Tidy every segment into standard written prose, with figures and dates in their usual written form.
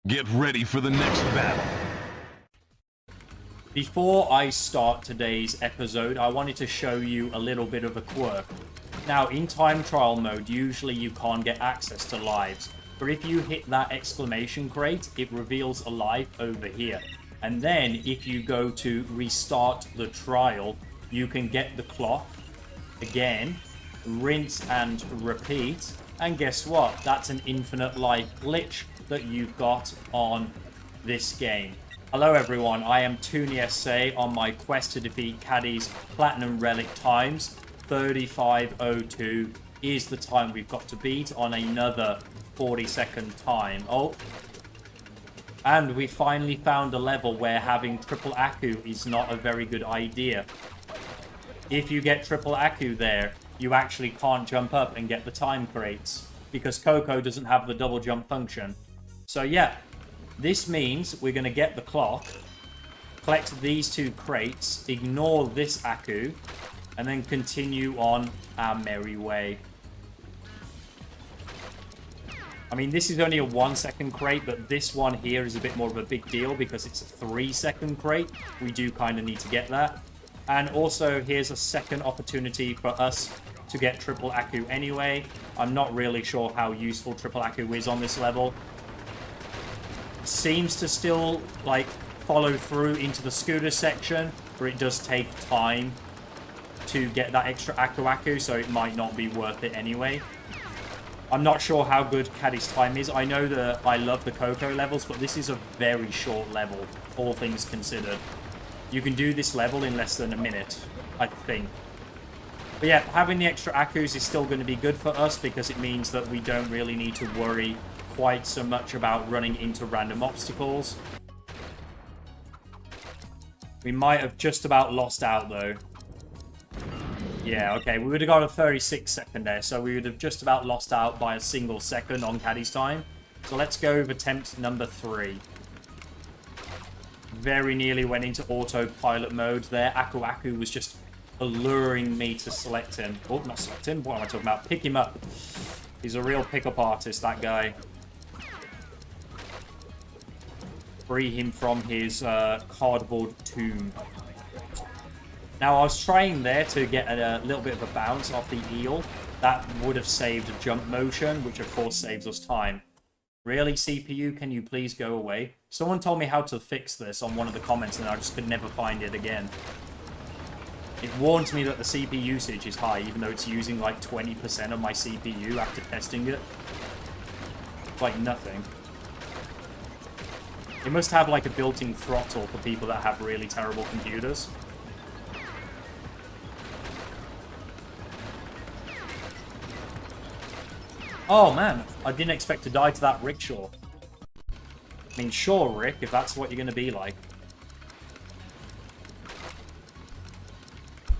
Get ready for the next battle. Before I start today's episode, I wanted to show you a little bit of a quirk. Now, in time trial mode, usually you can't get access to lives. But if you hit that exclamation crate, it reveals a life over here. And then, if you go to restart the trial, you can get the clock again, rinse and repeat. And guess what? That's an infinite life glitch that you've got on this game. Hello everyone, I am Tsunami on my quest to defeat Caddy's Platinum Relic times. 35:02 is the time we've got to beat on another 40-second time. Oh, and we finally found a level where having triple Aku is not a very good idea. If you get triple Aku there, you actually can't jump up and get the time crates because Coco doesn't have the double jump function. So yeah, this means we're going to get the clock, collect these two crates, ignore this Aku, and then continue on our merry way. I mean, this is only a 1-second crate, but this one here is a bit more of a big deal because it's a 3-second crate. We do kind of need to get that. And also, here's a second opportunity for us to get triple Aku anyway. I'm not really sure how useful triple Aku is on this level. Seems to still, like, follow through into the scooter section, where it does take time to get that extra Aku, so it might not be worth it anyway. I'm not sure how good Caddy's time is. I know that I love the Coco levels, but this is a very short level, all things considered. You can do this level in less than a minute, I think. But yeah, having the extra Akus is still going to be good for us because it means that we don't really need to worry quite so much about running into random obstacles. We might have just about lost out, though. Yeah, okay, we would have got a 36-second there, so we would have just about lost out by a single second on Caddy's time. So let's go with attempt number 3. Very nearly went into autopilot mode there. Aku was just alluring me to select him. Oh, not select him. What am I talking about? Pick him up. He's a real pickup artist, that guy. Free him from his cardboard tomb. Now, I was trying there to get a little bit of a bounce off the eel. That would have saved jump motion, which of course saves us time. Really, CPU, can you please go away? Someone told me how to fix this on one of the comments, and I just could never find it again. It warns me that the CPU usage is high, even though it's using like 20% of my CPU after testing it. It's like nothing. It must have like a built-in throttle for people that have really terrible computers. Oh man, I didn't expect to die to that rickshaw. I mean, sure, Rick, if that's what you're going to be like.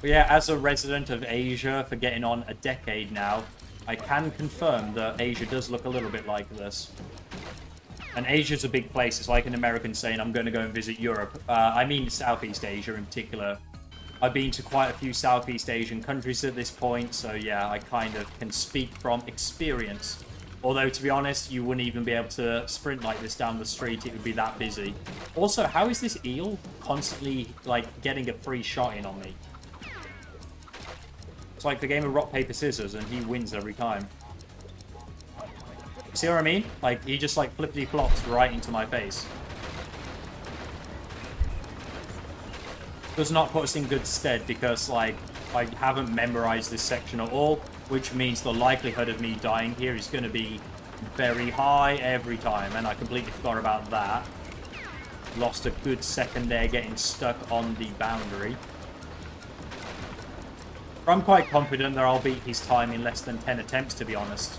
But yeah, as a resident of Asia for getting on a decade now, I can confirm that Asia does look a little bit like this. And Asia's a big place. It's like an American saying, I'm going to go and visit Europe. I mean Southeast Asia in particular. I've been to quite a few Southeast Asian countries at this point, so yeah, I kind of can speak from experience. Although, to be honest, you wouldn't even be able to sprint like this down the street. It would be that busy. Also, how is this eel constantly, like, getting a free shot in on me? It's like the game of rock, paper, scissors, and he wins every time. See what I mean? Like, he just, like, flippity-flops right into my face. Does not put us in good stead because, like, I haven't memorized this section at all, which means the likelihood of me dying here is going to be very high every time, and I completely forgot about that. Lost a good second there getting stuck on the boundary. But I'm quite confident that I'll beat his time in less than 10 attempts, to be honest.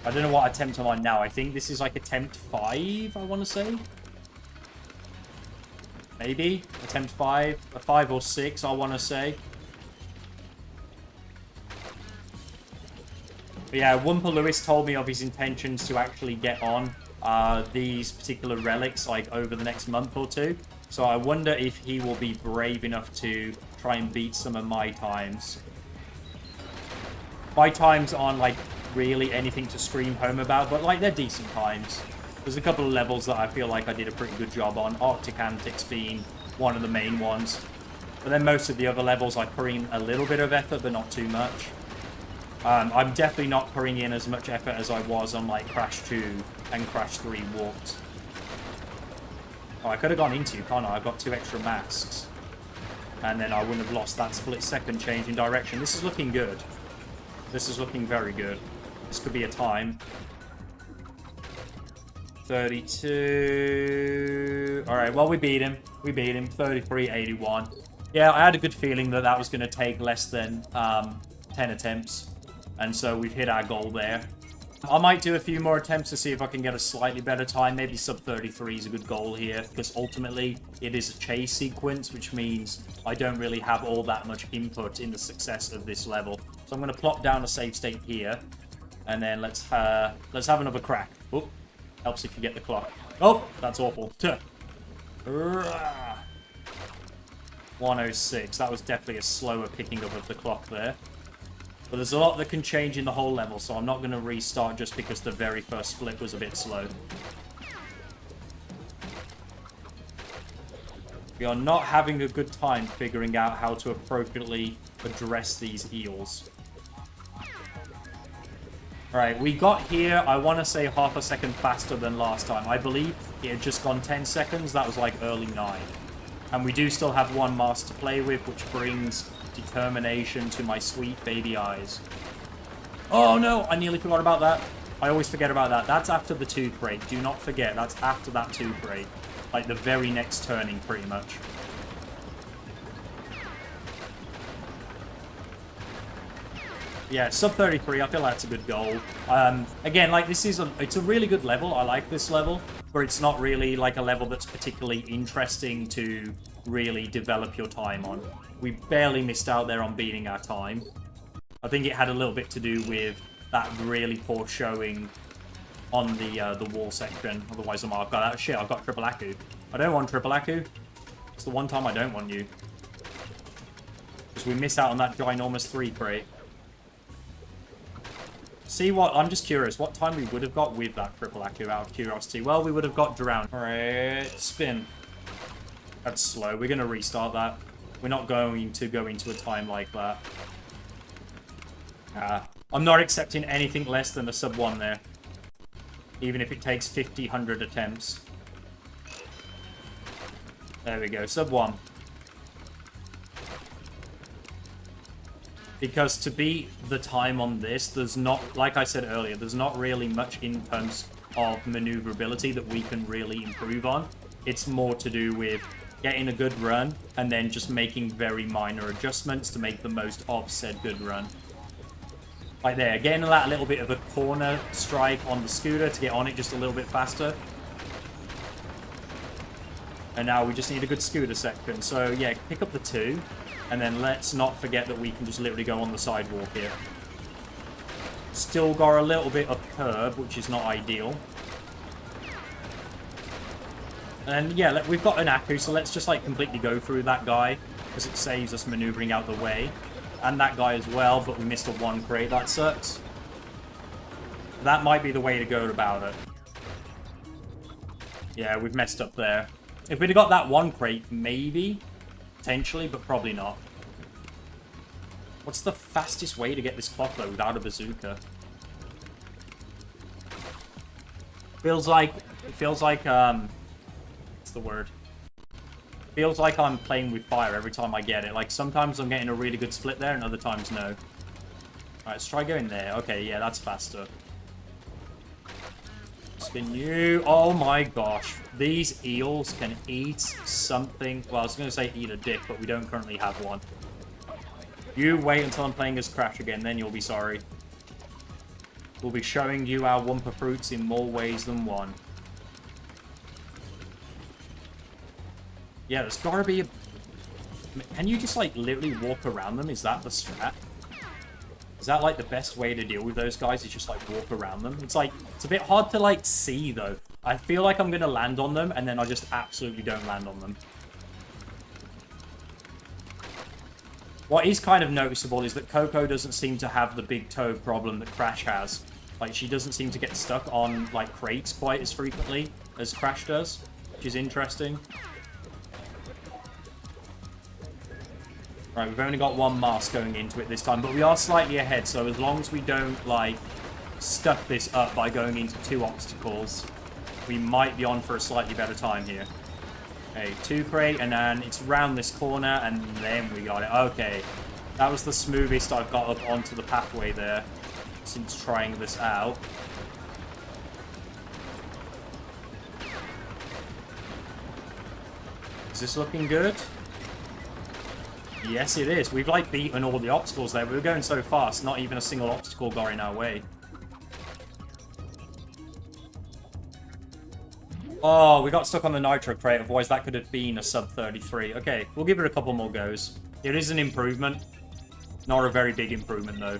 I don't know what attempt I'm on now. I think this is like attempt 5, I want to say. Maybe attempt 5, 5 or 6, I want to say. But yeah, WumpaLewis told me of his intentions to actually get on these particular relics like over the next month or 2. So I wonder if he will be brave enough to try and beat some of my times. My times aren't like really anything to scream home about, but like they're decent times. There's a couple of levels that I feel like I did a pretty good job on. Arctic Antics being one of the main ones. But then most of the other levels I put in a little bit of effort, but not too much. I'm definitely not putting in as much effort as I was on like Crash 2 and Crash 3 Warped. Oh, I could have gone into you, can't I? I've got 2 extra masks. And then I wouldn't have lost that split-second change in direction. This is looking good. This is looking very good. This could be a time. 32... Alright, well, we beat him. We beat him. 33-81. Yeah, I had a good feeling that that was going to take less than 10 attempts. And so we've hit our goal there. I might do a few more attempts to see if I can get a slightly better time. Maybe sub 33 is a good goal here, because ultimately it is a chase sequence, which means I don't really have all that much input in the success of this level. So I'm going to plop down a save state here, and then let's have another crack. Oh, helps if you get the clock. Oh, that's awful. 106. That was definitely a slower picking up of the clock there. But there's a lot that can change in the whole level, so I'm not going to restart just because the very first split was a bit slow. We are not having a good time figuring out how to appropriately address these eels. Alright, we got here, I want to say half a second faster than last time. I believe it had just gone 10 seconds, that was like early 9. And we do still have one mask to play with, which brings determination to my sweet baby eyes. Oh no, I nearly forgot about that. I always forget about that. That's after the 2 crate. Do not forget, that's after that 2 crate. Like the very next turning, pretty much. Yeah, sub 33, I feel that's a good goal. Again, like this is it's a really good level. I like this level, but it's not really like a level that's particularly interesting to really develop your time on. We barely missed out there on beating our time. I think it had a little bit to do with that really poor showing on the wall section. Otherwise, I've got that shit. I've got triple Aku. I don't want triple Aku. It's the one time I don't want you. Because we miss out on that ginormous 3 crate. See what? I'm just curious. What time we would have got with that triple Aku out of curiosity? Well, we would have got drowned. Alright, spin. That's slow. We're going to restart that. We're not going to go into a time like that. I'm not accepting anything less than a sub 1 there. Even if it takes 50, 100 attempts. There we go, sub 1. Because to beat the time on this, there's not, like I said earlier, there's not really much in terms of maneuverability that we can really improve on. It's more to do with getting a good run, and then just making very minor adjustments to make the most of said good run. Like there, getting that little bit of a corner strike on the scooter to get on it just a little bit faster. And now we just need a good scooter section. So yeah, pick up the 2, and then let's not forget that we can just literally go on the sidewalk here. Still got a little bit of curb, which is not ideal. And yeah, we've got an Aku, so let's just like completely go through that guy, because it saves us maneuvering out the way. And that guy as well, but we missed a 1 crate. That sucks. That might be the way to go about it. Yeah, we've messed up there. If we'd have got that 1 crate, maybe. Potentially, but probably not. What's the fastest way to get this clock, though, without a bazooka? Feels like, what's the word? Feels like I'm playing with fire every time I get it. Like, sometimes I'm getting a really good split there, and other times no. Alright, let's try going there. Okay, yeah, that's faster. Spin you. Oh my gosh. These eels can eat something. Well, I was going to say eat a dick, but we don't currently have one. You wait until I'm playing as Crash again, then you'll be sorry. We'll be showing you our Wumpa fruits in more ways than one. Yeah, there's gotta be a... Can you just, like, literally walk around them? Is that the strat? Is that, like, the best way to deal with those guys? Is just, like, walk around them? It's, like, it's a bit hard to, like, see, though. I feel like I'm gonna land on them, and then I just absolutely don't land on them. What is kind of noticeable is that Coco doesn't seem to have the big toe problem that Crash has. Like, she doesn't seem to get stuck on, like, crates quite as frequently as Crash does, which is interesting. Right, we've only got one mask going into it this time, but we are slightly ahead, so as long as we don't, like, stuff this up by going into 2 obstacles, we might be on for a slightly better time here. Okay, 2 crate, and then it's round this corner, and then we got it. Okay, that was the smoothest I've got up onto the pathway there since trying this out. Is this looking good? Yes, it is. We've, like, beaten all the obstacles there. We were going so fast, not even a single obstacle got in our way. Oh, we got stuck on the nitro crate, otherwise that could have been a sub 33. Okay, we'll give it a couple more goes. It is an improvement. Not a very big improvement, though.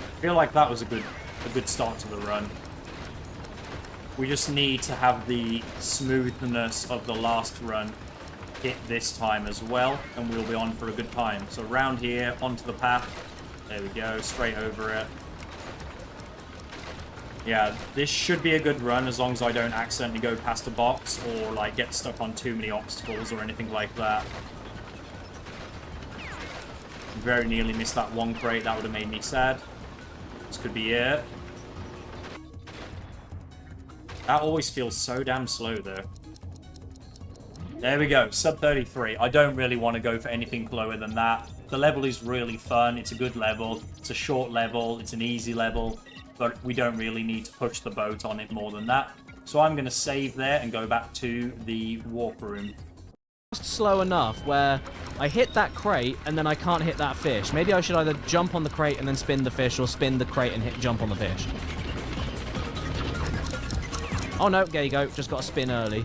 I feel like that was a good start to the run. We just need to have the smoothness of the last run hit this time as well, and we'll be on for a good time. So round here, onto the path. There we go, straight over it. Yeah, this should be a good run as long as I don't accidentally go past a box or like get stuck on too many obstacles or anything like that. Very nearly missed that 1 crate, that would have made me sad. This could be it. That always feels so damn slow, though. There we go, sub 33. I don't really want to go for anything lower than that. The level is really fun. It's a good level. It's a short level. It's an easy level. But we don't really need to push the boat on it more than that. So I'm going to save there and go back to the warp room. Slow enough where I hit that crate and then I can't hit that fish. Maybe I should either jump on the crate and then spin the fish, or spin the crate and jump on the fish. Oh no, there you go. Just got to spin early.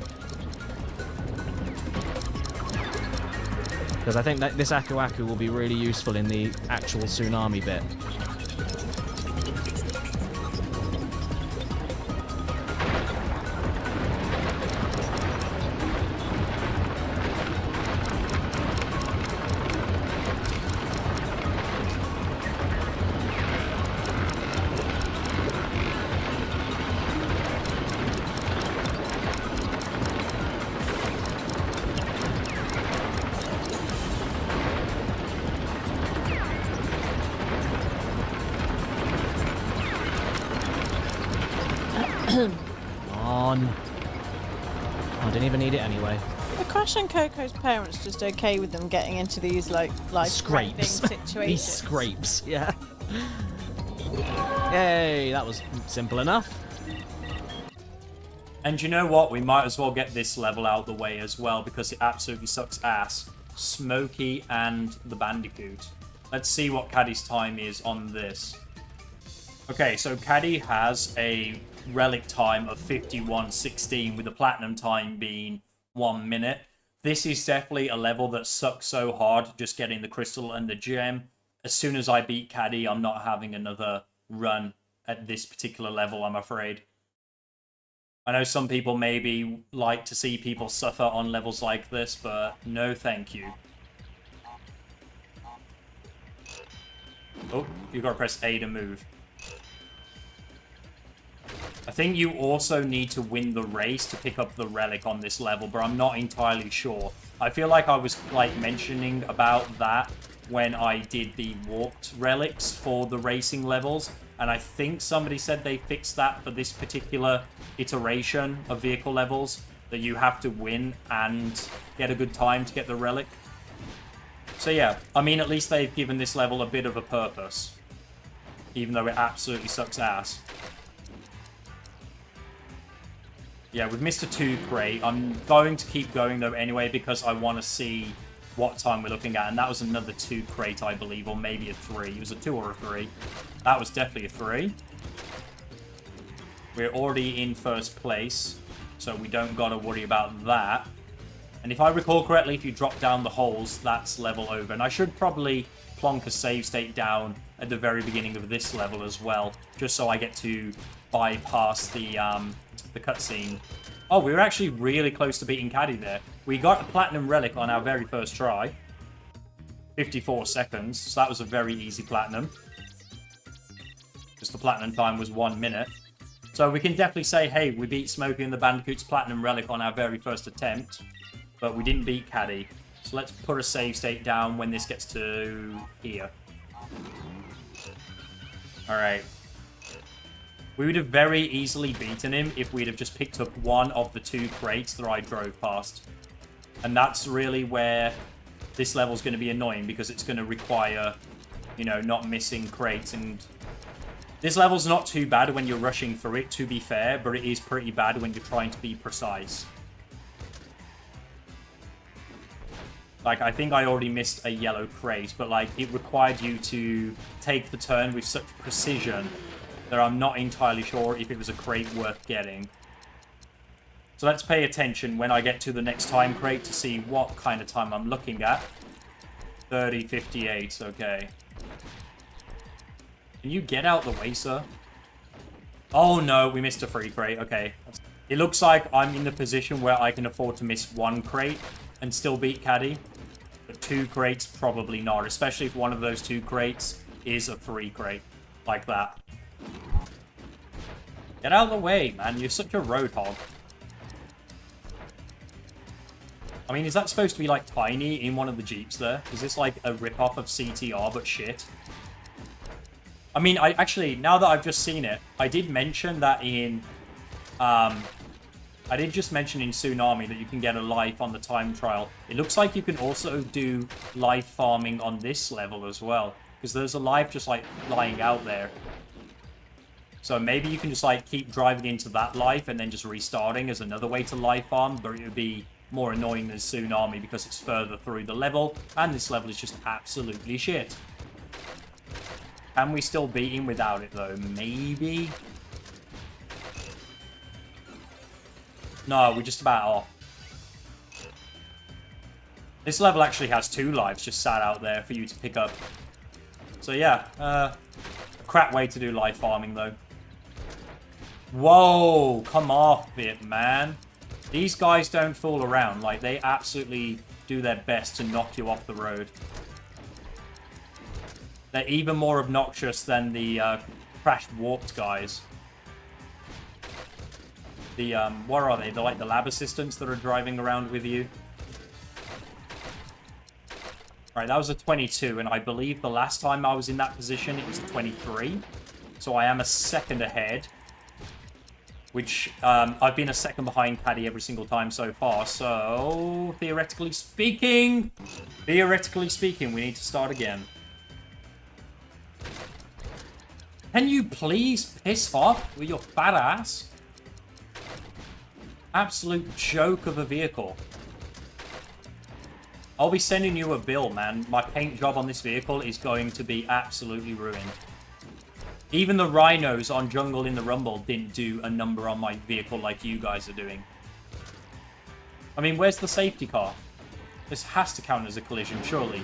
Because I think that this Aku Aku will be really useful in the actual Tsunami bit. I didn't even need it anyway. Are Crash and Coco's parents just okay with them getting into these like life-threatening situations? These scrapes, yeah. Yay, that was simple enough. And you know what? We might as well get this level out of the way as well, because it absolutely sucks ass. Smokey and the Bandicoot. Let's see what Caddy's time is on this. Okay, so Caddy has a relic time of 51:16 with the platinum time being 1 minute. This is definitely a level that sucks so hard, just getting the crystal and the gem. As soon as I beat Caddy, I'm not having another run at this particular level, I'm afraid. I know some people maybe like to see people suffer on levels like this, but no thank you. Oh, you've got to press A to move. I think you also need to win the race to pick up the relic on this level, but I'm not entirely sure. I feel like I was like mentioning about that when I did the warped relics for the racing levels, and I think somebody said they fixed that for this particular iteration of vehicle levels, that you have to win and get a good time to get the relic. So yeah, I mean, at least they've given this level a bit of a purpose, even though it absolutely sucks ass. Yeah, with Mr. 2 crate, I'm going to keep going though anyway, because I want to see what time we're looking at. And that was another 2 crate, I believe, or maybe a 3. It was a 2 or a 3. That was definitely a 3. We're already in first place, so we don't got to worry about that. And if I recall correctly, if you drop down the holes, that's level over. And I should probably plonk a save state down at the very beginning of this level as well, just so I get to bypass the cutscene. Oh, we were actually really close to beating Caddy there. We got a platinum relic on our very first try. 54 seconds, so that was a very easy platinum. Just the platinum time was 1 minute. So we can definitely say, hey, we beat Smokey and the Bandicoot's platinum relic on our very first attempt, but we didn't beat Caddy. So let's put a save state down when this gets to here. Alright. We would have very easily beaten him if we'd have just picked up one of the 2 crates that I drove past. And that's really where this level's going to be annoying, because it's going to require, you know, not missing crates. And this level's not too bad when you're rushing through it, to be fair, but it is pretty bad when you're trying to be precise. Like, I think I already missed a yellow crate, but, like, it required you to take the turn with such precision that I'm not entirely sure if it was a crate worth getting. So let's pay attention when I get to the next time crate to see what kind of time I'm looking at. 30:58, okay. Can you get out the way, sir? Oh no, we missed a free crate, okay. It looks like I'm in the position where I can afford to miss 1 crate and still beat Caddy. But 2 crates, probably not, especially if one of those 2 crates is a free crate. Like that. Get out of the way, man. You're such a road hog. I mean, is that supposed to be, like, tiny in one of the Jeeps there? Is this, like, a rip-off of CTR, but shit? I mean, actually, now that I've just seen it, I did mention that in... I did just mention in Tsunami that you can get a life on the time trial. It looks like you can also do life farming on this level as well, because there's a life just, like, lying out there. So maybe you can just, like, keep driving into that life and then just restarting as another way to life farm, but it would be more annoying than Tsunami because it's further through the level, and this level is just absolutely shit. Can we still beat him without it, though? Maybe? No, we're just about off. This level actually has 2 lives just sat out there for you to pick up. So yeah, a crap way to do life farming, though. Whoa, come off it, man. These guys don't fool around. Like, they absolutely do their best to knock you off the road. They're even more obnoxious than the crash warped guys. The, what are they? They're like the lab assistants that are driving around with you. Alright, that was a 22, and I believe the last time I was in that position, it was a 23. So I am a second ahead. Which, I've been a second behind Caddy every single time so far, so... Theoretically speaking, we need to start again. Can you please piss off with your fat ass? Absolute joke of a vehicle. I'll be sending you a bill, man. My paint job on this vehicle is going to be absolutely ruined. Even the rhinos on Jungle in the Rumble didn't do a number on my vehicle like you guys are doing. I mean, where's the safety car? This has to count as a collision, surely.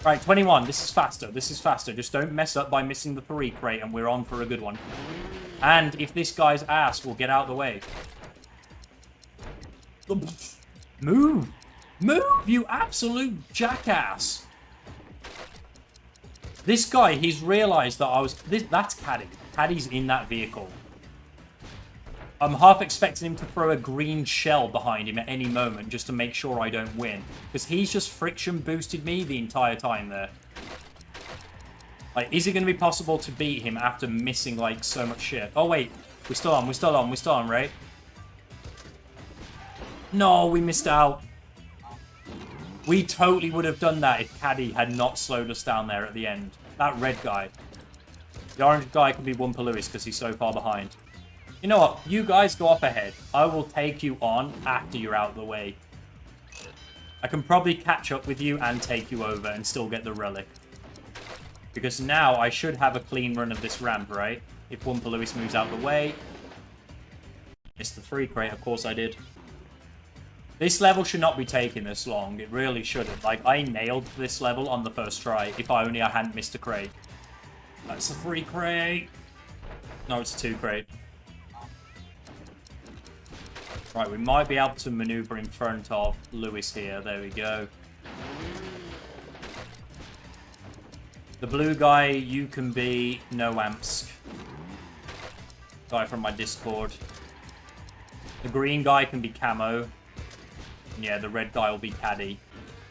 Right, 21. This is faster. This is faster. Just don't mess up by missing the 3 crate, and we're on for a good one. And if this guy's ass will get out of the way. Move! Move, you absolute jackass! This guy, he's realized that I was... that's Caddy. Caddy's in that vehicle. I'm half expecting him to throw a green shell behind him at any moment just to make sure I don't win. Because he's just friction boosted me the entire time there. Like, is it going to be possible to beat him after missing, like, so much shit? Oh, wait. We're still on, right? No, we missed out. We totally would have done that if Caddy had not slowed us down there at the end. That red guy. The orange guy could be WumpaLewis because he's so far behind. You know what? You guys go up ahead. I will take you on after you're out of the way. I can probably catch up with you and take you over and still get the relic. Because now I should have a clean run of this ramp, right? If WumpaLewis moves out of the way. Missed the 3 crate, of course I did. This level should not be taking this long. It really shouldn't. Like, I nailed this level on the first try. If I hadn't missed a crate. That's a 3 crate. No, it's a 2 crate. Right, we might be able to maneuver in front of Lewis here. There we go. The blue guy, you can be Noamsk. Guy from my Discord. The green guy can be Camo. And yeah, the red guy will be Caddy.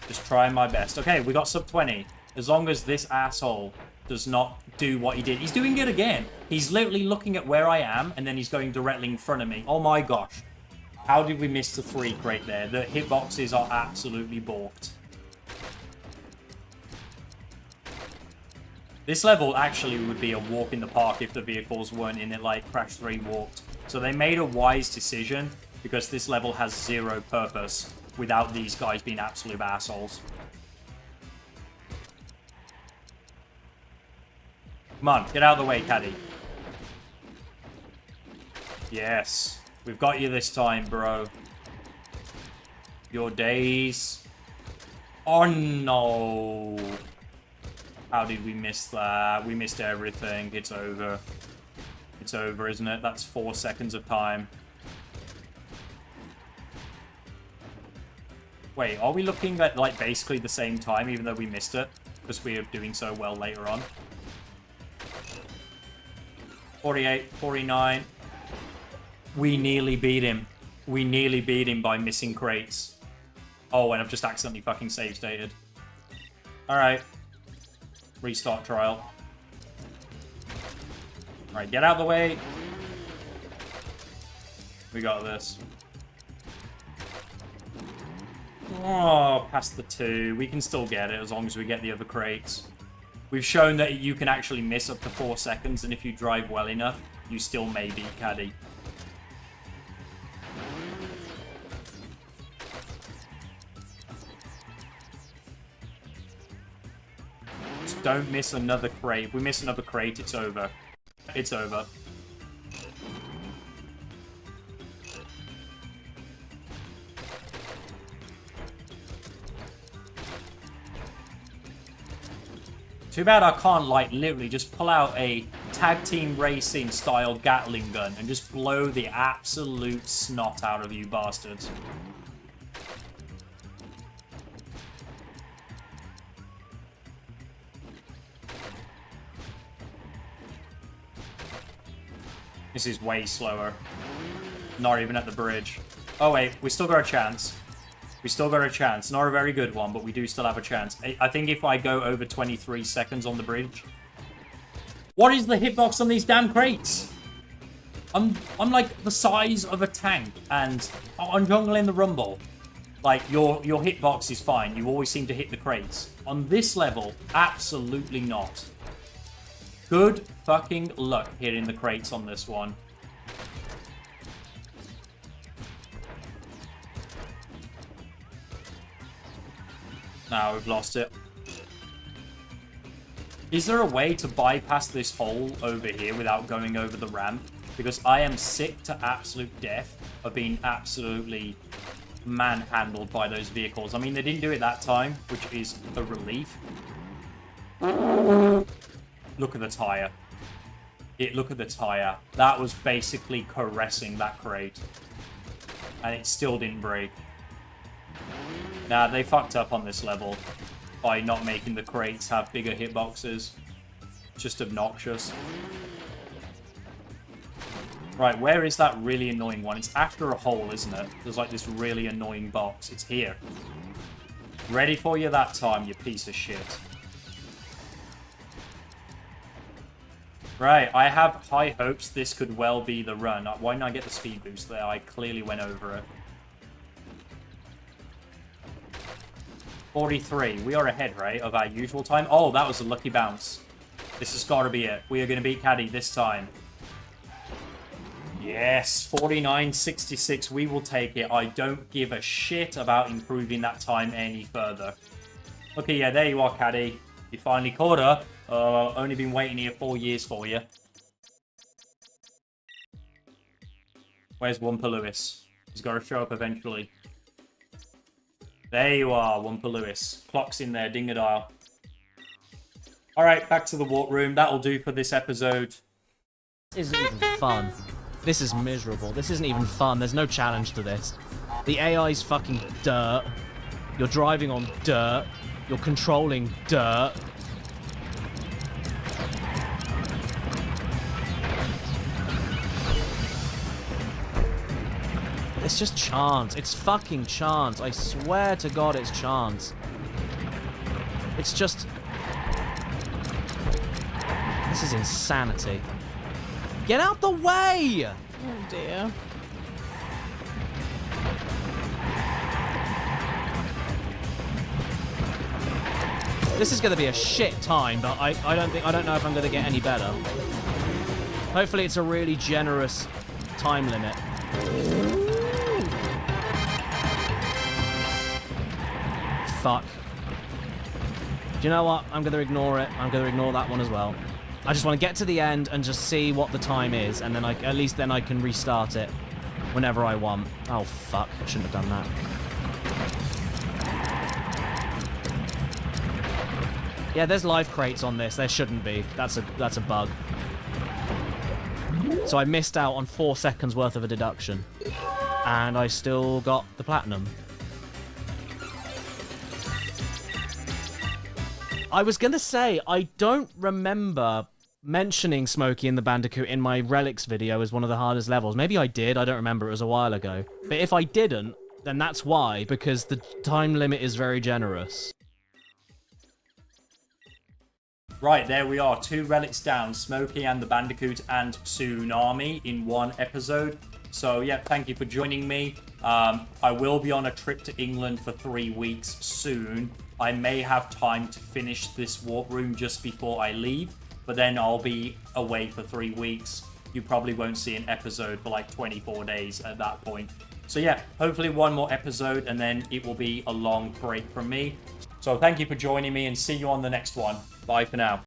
Just trying my best. Okay, we got sub 20. As long as this asshole does not do what he did. He's doing it again. He's literally looking at where I am, and then he's going directly in front of me. Oh my gosh. How did we miss the 3 crate there? The hitboxes are absolutely balked. This level actually would be a walk in the park if the vehicles weren't in it like Crash 3 walked. So they made a wise decision because this level has 0 purpose without these guys being absolute assholes. Come on, get out of the way, Caddy. Yes. We've got you this time, bro. Your days. Oh, no. How did we miss that? We missed everything. It's over. It's over, isn't it? That's 4 seconds of time. Wait, are we looking at, like, basically the same time, even though we missed it? Because we are doing so well later on. 48, 49. We nearly beat him. We nearly beat him by missing crates. Oh, and I've just accidentally fucking save stated. Alright. Restart trial. Alright, get out of the way. We got this. Oh, past the 2. We can still get it as long as we get the other crates. We've shown that you can actually miss up to 4 seconds, and if you drive well enough, you still may beat Caddy. Just don't miss another crate. If we miss another crate, it's over. It's over. Too bad I can't, like, literally just pull out a tag team racing style Gatling gun and just blow the absolute snot out of you bastards. This is way slower. Not even at the bridge. Oh wait, we still got a chance. We still got a chance. Not a very good one, but we do still have a chance. I think if I go over 23 seconds on the bridge... What is the hitbox on these damn crates? I'm like the size of a tank, and on Jungle in the Rumble, like, your hitbox is fine. You always seem to hit the crates. On this level, absolutely not. Good fucking luck hitting the crates on this one. Now we've lost it. Is there a way to bypass this hole over here without going over the ramp? Because I am sick to absolute death of being absolutely manhandled by those vehicles. I mean, they didn't do it that time, which is a relief. Look at the tire. Look at the tire. That was basically caressing that crate. And it still didn't break. Nah, they fucked up on this level by not making the crates have bigger hitboxes. Just obnoxious. Right, where is that really annoying one? It's after a hole, isn't it? There's like this really annoying box. It's here. Ready for you that time, you piece of shit. Right, I have high hopes this could well be the run. Why didn't I get the speed boost there? I clearly went over it. 43. We are ahead, right, of our usual time. Oh, that was a lucky bounce. This has got to be it. We are going to beat Caddy this time. Yes, 49.66. We will take it. I don't give a shit about improving that time any further. Okay, yeah, there you are, Caddy. You finally caught up. Only been waiting here 4 years for you. Where's WumpaLewis? He's got to show up eventually. There you are, WumpaLewis. Clock's in there, ding-a-dial. Alright, back to the warp room. That'll do for this episode. This isn't even fun. This is miserable. This isn't even fun. There's no challenge to this. The AI's fucking dirt. You're driving on dirt. You're controlling dirt. It's just chance. It's fucking chance. I swear to God it's chance. It's just... This is insanity. Get out the way! Oh dear. This is going to be a shit time, but I don't know if I'm going to get any better. Hopefully it's a really generous time limit. Fuck. Do you know what? I'm going to ignore it. I'm going to ignore that one as well. I just want to get to the end and just see what the time is, and then at least then I can restart it whenever I want. Oh, fuck. I shouldn't have done that. Yeah, there's live crates on this. There shouldn't be. That's a bug. So I missed out on 4 seconds worth of a deduction. And I still got the platinum. I was going to say, I don't remember mentioning Smokey and the Bandicoot in my Relics video as one of the hardest levels. Maybe I did, I don't remember, it was a while ago. But if I didn't, then that's why, because the time limit is very generous. Right, there we are. 2 relics down. Smokey and the Bandicoot and Tsunami in one episode. So, yeah, thank you for joining me. I will be on a trip to England for 3 weeks soon. I may have time to finish this warp room just before I leave, but then I'll be away for 3 weeks. You probably won't see an episode for like 24 days at that point. So yeah, hopefully one more episode and then it will be a long break from me. So thank you for joining me and see you on the next one. Bye for now.